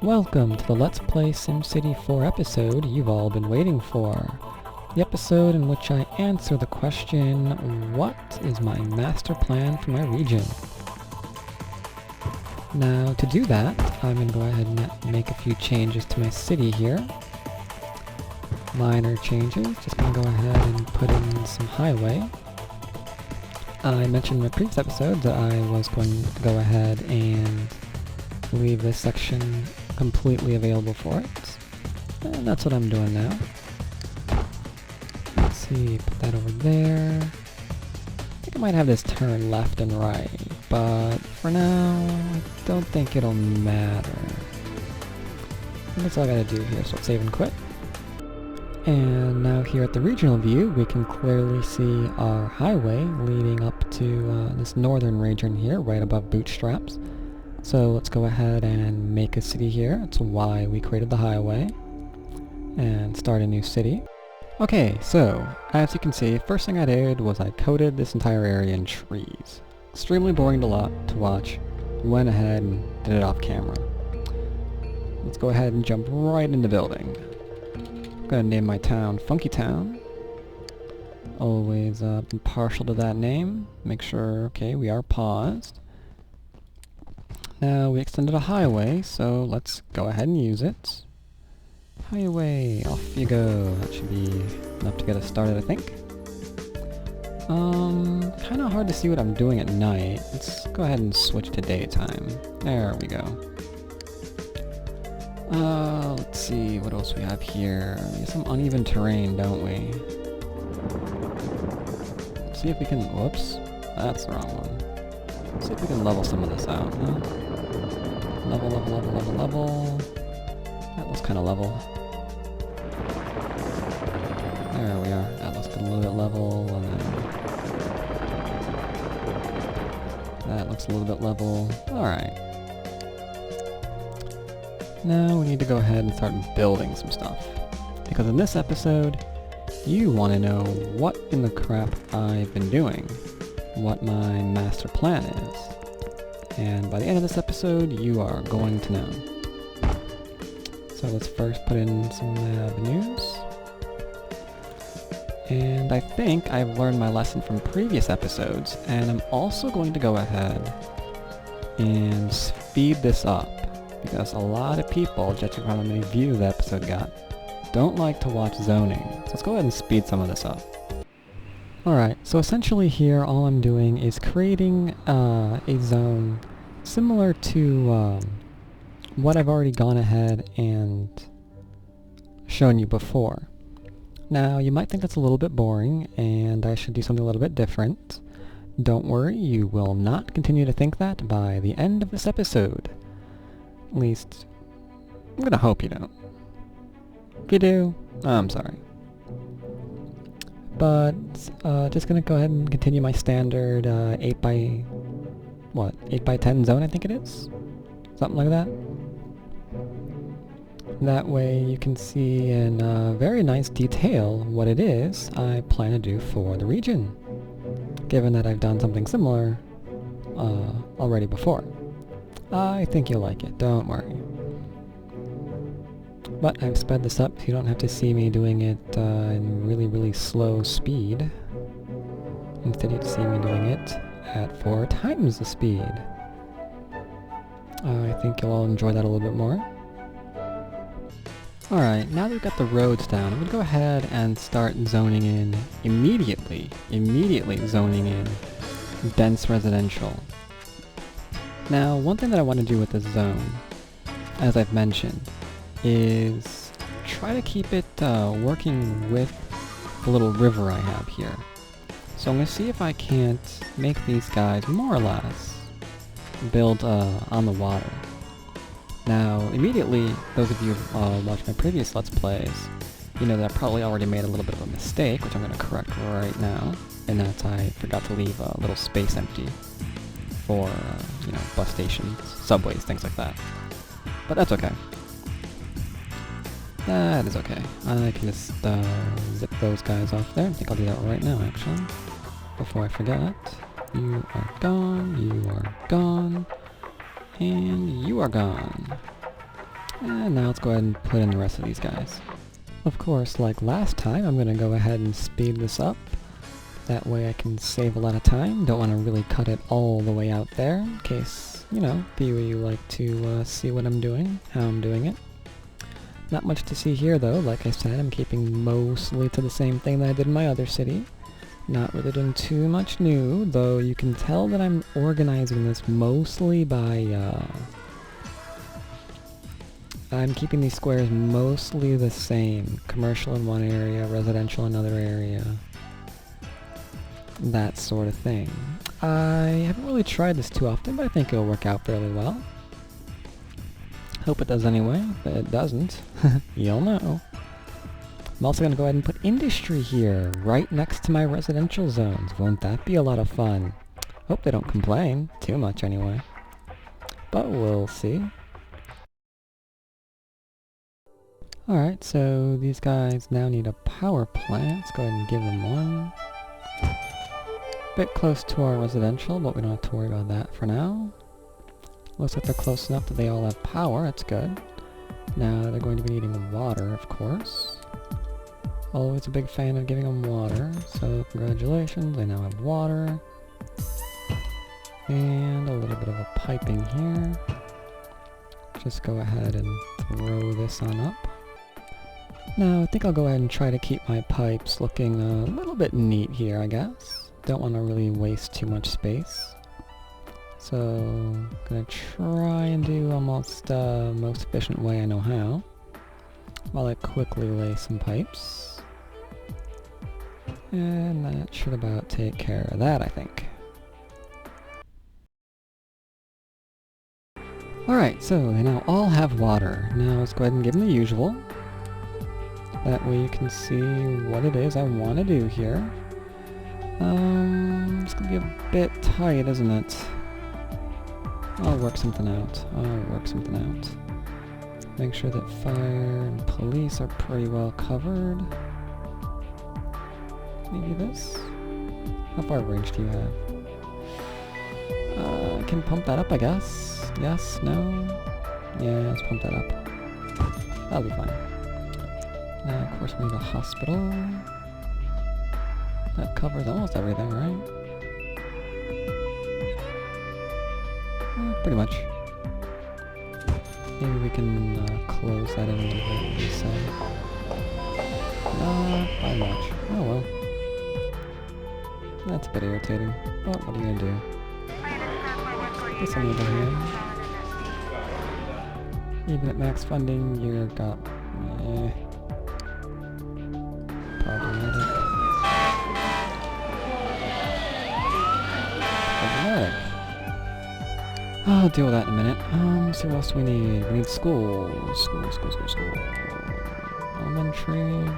Welcome to the Let's Play SimCity 4 episode you've all been waiting for. The episode in which I answer the question, what is my master plan for my region? Now to do that, I'm going to go ahead and make a few changes to my city here. Minor changes, just going to go ahead and put in some highway. I mentioned in my previous episode that I was going to go ahead and leave this section completely available for it. And that's what I'm doing now. Let's see, put that over there. I think I might have this turn left and right, but for now, I don't think it'll matter. And that's all I gotta do here, so let's save and quit. And now here at the regional view, we can clearly see our highway leading up to this northern region here, right above Bootstraps. So let's go ahead and make a city here. That's why we created the highway. And start a new city. Okay, so as you can see, first thing I did was I coated this entire area in trees. Extremely boring to watch. Went ahead and did it off camera. Let's go ahead and jump right into building. I'm gonna name my town Funky Town. Always been partial to that name. Make sure, okay, we are paused. Now we extended a highway, so let's go ahead and use it. Highway, off you go. That should be enough to get us started, I think. Kinda hard to see what I'm doing at night. Let's go ahead and switch to daytime. There we go. Let's see, what else we have here? We have some uneven terrain, don't we? Let's see if we can, whoops, that's the wrong one. Let's see if we can level some of this out, huh? Level. That looks kind of level. There we are. That looks a little bit level, and then that looks a little bit level. Alright. Now we need to go ahead and start building some stuff. Because in this episode, you want to know what in the crap I've been doing. What my master plan is. And by the end of this episode, you are going to know. So let's first put in some avenues. And I think I've learned my lesson from previous episodes, and I'm also going to go ahead and speed this up. Because a lot of people, judging from how many views the episode got, don't like to watch zoning. So let's go ahead and speed some of this up. Alright, so essentially here all I'm doing is creating a zone similar to what I've already gone ahead and shown you before. Now you might think that's a little bit boring and I should do something a little bit different. Don't worry, you will not continue to think that by the end of this episode. At least, I'm gonna hope you don't. If you do, I'm sorry. But, just gonna go ahead and continue my standard 8 by 10 zone, I think it is? Something like that. That way you can see in very nice detail what it is I plan to do for the region. Given that I've done something similar already before. I think you'll like it, don't worry. But I've sped this up so you don't have to see me doing it in really slow speed. Instead you see me doing it at 4 times the speed. I think you'll all enjoy that a little bit more. Alright, now that we've got the roads down, I'm going to go ahead and start zoning in immediately zoning in dense residential. Now, one thing that I want to do with this zone, as I've mentioned, is try to keep it working with the little river I have here. So I'm going to see if I can't make these guys more or less build on the water. Now, immediately, those of you who watched my previous Let's Plays, you know that I probably already made a little bit of a mistake, which I'm going to correct right now, and that I forgot to leave a little space empty for, bus stations, subways, things like that. But that's okay. That is okay. I can just zip those guys off there. I think I'll do that right now, actually. Before I forget. You are gone, you are gone, and you are gone. And now let's go ahead and put in the rest of these guys. Of course, like last time, I'm going to go ahead and speed this up. That way I can save a lot of time. Don't want to really cut it all the way out there, in case, you know, few of you like to see what I'm doing, how I'm doing it. Not much to see here though. Like I said, I'm keeping mostly to the same thing that I did in my other city. Not really doing too much new, though you can tell that I'm organizing this mostly by, I'm keeping these squares mostly the same. Commercial in one area, residential in another area. That sort of thing. I haven't really tried this too often, but I think it'll work out fairly well. Hope it does anyway. If it doesn't, you'll know. I'm also going to go ahead and put industry here, right next to my residential zones. Won't that be a lot of fun? Hope they don't complain too much anyway. But we'll see. Alright, so these guys now need a power plant. Let's go ahead and give them one. Bit close to our residential, but we don't have to worry about that for now. Looks like they're close enough that they all have power, that's good. Now they're going to be needing water, of course. Always a big fan of giving them water, so congratulations, they now have water. And a little bit of a piping here. Just go ahead and throw this on up. Now I think I'll go ahead and try to keep my pipes looking a little bit neat here, I guess. Don't want to really waste too much space. So, gonna try and do almost most efficient way I know how. While I quickly lay some pipes. And that should about take care of that, I think. Alright, so they now all have water. Now let's go ahead and give them the usual. That way you can see what it is I want to do here. It's gonna be a bit tight, isn't it? I'll work something out. Make sure that fire and police are pretty well covered. Maybe this? How far range do you have? I can pump that up, I guess. Yes? No? Yeah, let's pump that up. That'll be fine. Now, of course, we need a hospital. That covers almost everything, right? Pretty much. Maybe we can close that in a little bit, we say. Not by much. Oh well. That's a bit irritating. But what are you gonna do? Guess on the other hand, even at max funding, you're got... problematic. I'll deal with that in a minute. So what else do we need? We need school. School. Elementary.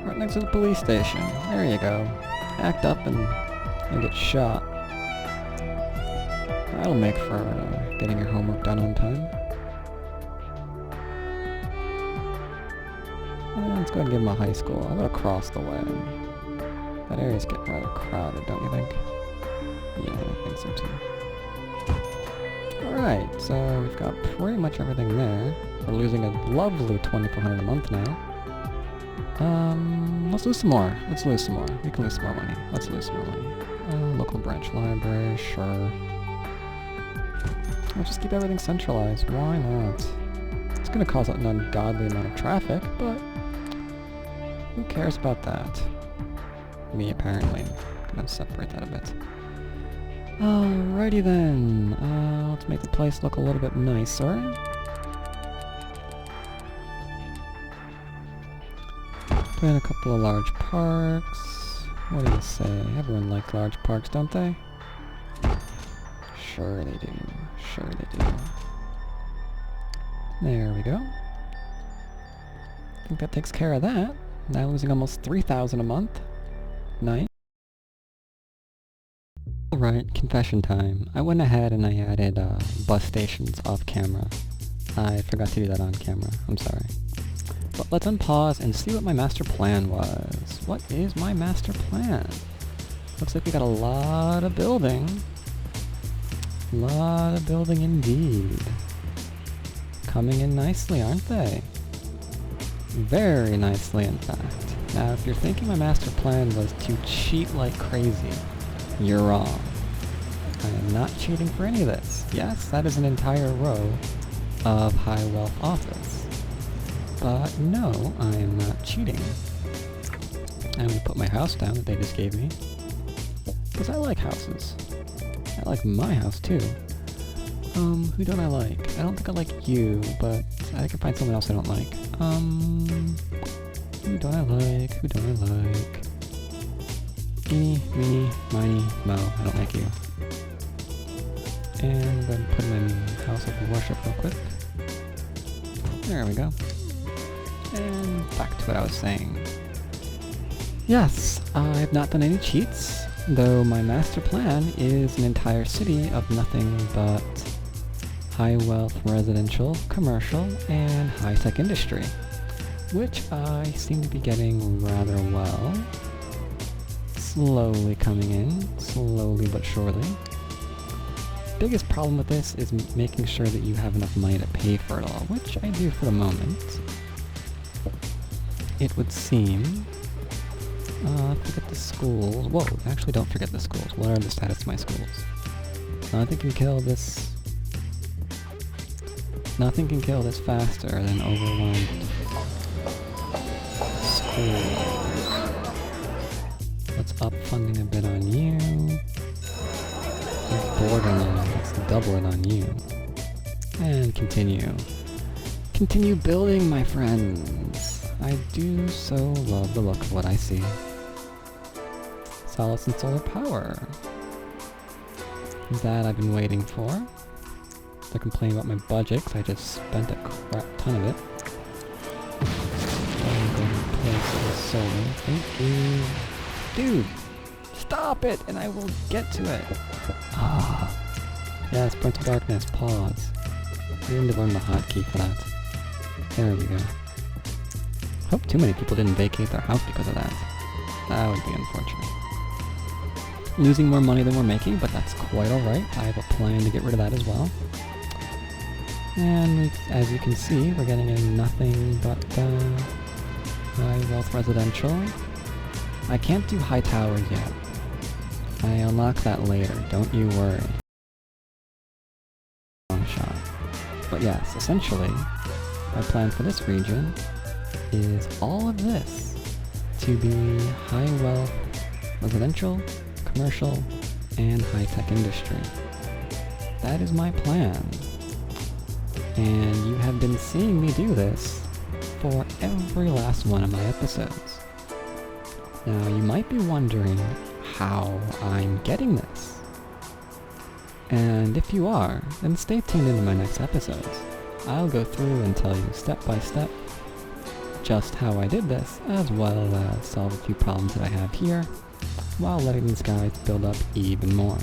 Right next to the police station. There you go. Act up and you'll get shot. That'll make for getting your homework done on time. And let's go ahead and give them a high school. I'll go across the way. That area's getting rather crowded, don't you think? Yeah, I think so too. Alright, so we've got pretty much everything there. We're losing a lovely $2,400 a month now. Let's lose some more. We can lose some more money. Let's lose some more money. Local branch library, sure. We'll just keep everything centralized. Why not? It's gonna cause an ungodly amount of traffic, but who cares about that? Me, apparently. I'm gonna separate that a bit. Alrighty then. Let's make the place look a little bit nicer. Put in a couple of large parks. What do you say? Everyone likes large parks, don't they? Sure they do. There we go. I think that takes care of that. Now losing almost $3,000 a month. Nice. Alright, confession time. I went ahead and I added bus stations off camera. I forgot to do that on camera. I'm sorry. But let's unpause and see what my master plan was. What is my master plan? Looks like we got a lot of building. Lot of building indeed. Coming in nicely, aren't they? Very nicely, in fact. Now, if you're thinking my master plan was to cheat like crazy, you're wrong. I am not cheating for any of this. Yes, that is an entire row of high wealth office. But no, I am not cheating. I'm going to put my house down that they just gave me. Because I like houses. I like my house too. Who don't I like? I don't think I like you, but I can find someone else I don't like. Who don't I like? Who don't I like? Eeny, meeny, miny, mo. I don't like you. And then put him in House of Worship real quick. There we go. And back to what I was saying. Yes, I've not done any cheats, though my master plan is an entire city of nothing but high wealth residential, commercial, and high-tech industry, which I seem to be getting rather well. Slowly coming in, slowly but surely. Biggest problem with this is making sure that you have enough money to pay for it all, which I do for the moment. It would seem. Forget the schools. Whoa, actually don't forget the schools. What are the status of my schools? Nothing can kill this faster than overwhelmed schools. Let's up funding a bit on you. Borderline, let's double it on you. And continue. Continue building, my friends. I do so love the look of what I see. Solace and solar power. That I've been waiting for. They're complaining about my budget because I just spent a crap ton of it. I'm going to place the solar. Thank you. Dude! Stop it! And I will get to it! Ah. Yes, Prince of Darkness, pause. We need to learn the hotkey for that. There we go. Hope too many people didn't vacate their house because of that. That would be unfortunate. Losing more money than we're making, but that's quite alright. I have a plan to get rid of that as well. And as you can see, we're getting in nothing but high wealth residential. I can't do high towers yet. I unlock that later, don't you worry. Long shot. But yes, essentially, my plan for this region is all of this to be high wealth residential, commercial, and high-tech industry. That is my plan. And you have been seeing me do this for every last one of my episodes. Now, you might be wondering how I'm getting this. And if you are, then stay tuned into my next episodes. I'll go through and tell you step by step just how I did this, as well as solve a few problems that I have here, while letting these guys build up even more.